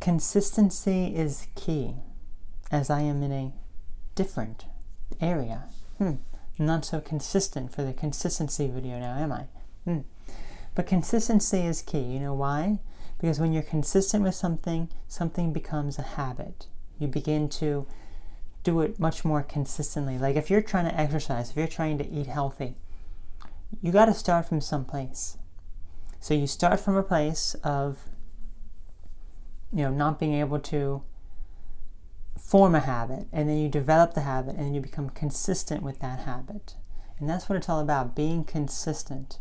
Consistency is key, as I am in a different area. Not so consistent for the consistency video now, am I? But consistency is key. You know why? Because when you're consistent with something, something becomes a habit. You begin to do it much more consistently. Like if you're trying to exercise, if you're trying to eat healthy, you got to start from someplace. So you start from a place of, not being able to form a habit, and then you develop the habit, and then you become consistent with that habit. And that's what it's all about, being consistent.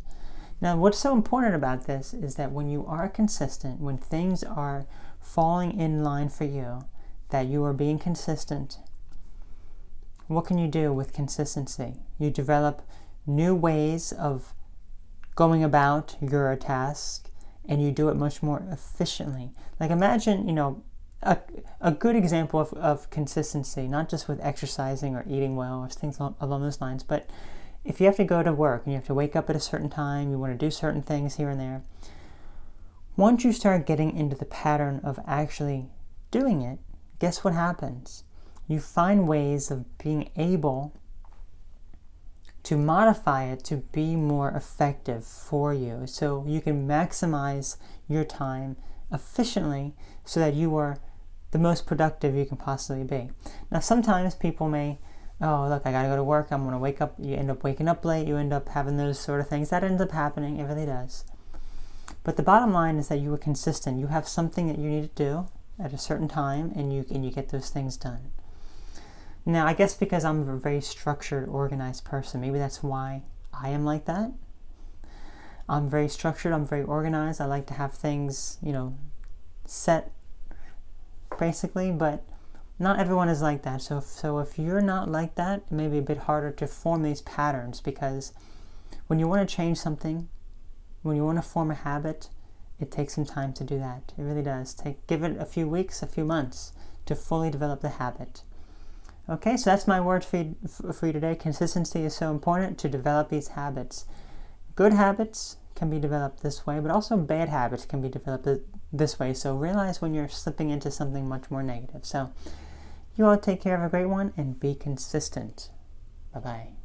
Now, what's so important about this is that when you are consistent, when things are falling in line for you, that you are being consistent, what can you do with consistency? You develop new ways of going about your task, and you do it much more efficiently. Like imagine, a good example of consistency, not just with exercising or eating well or things along those lines, but if you have to go to work and you have to wake up at a certain time, you want to do certain things here and there, once you start getting into the pattern of actually doing it, guess what happens? You find ways of being able to modify it to be more effective for you, so you can maximize your time efficiently so that you are the most productive you can possibly be. Now, sometimes people may, look, I gotta go to work, I'm gonna wake up, you end up waking up late, you end up having those sort of things. That ends up happening, it really does. But the bottom line is that you are consistent. You have something that you need to do at a certain time, and you get those things done. Now, I guess because I'm a very structured, organized person, maybe that's why I am like that. I'm very structured, I'm very organized, I like to have things, set, basically, but not everyone is like that. So if you're not like that, it may be a bit harder to form these patterns, because when you want to change something, when you want to form a habit, it takes some time to do that. It really does. Give it a few weeks, a few months to fully develop the habit. Okay, so that's my word for you today. Consistency is so important to develop these habits. Good habits can be developed this way, but also bad habits can be developed this way. So realize when you're slipping into something much more negative. So you all take care of a great one and be consistent. Bye-bye.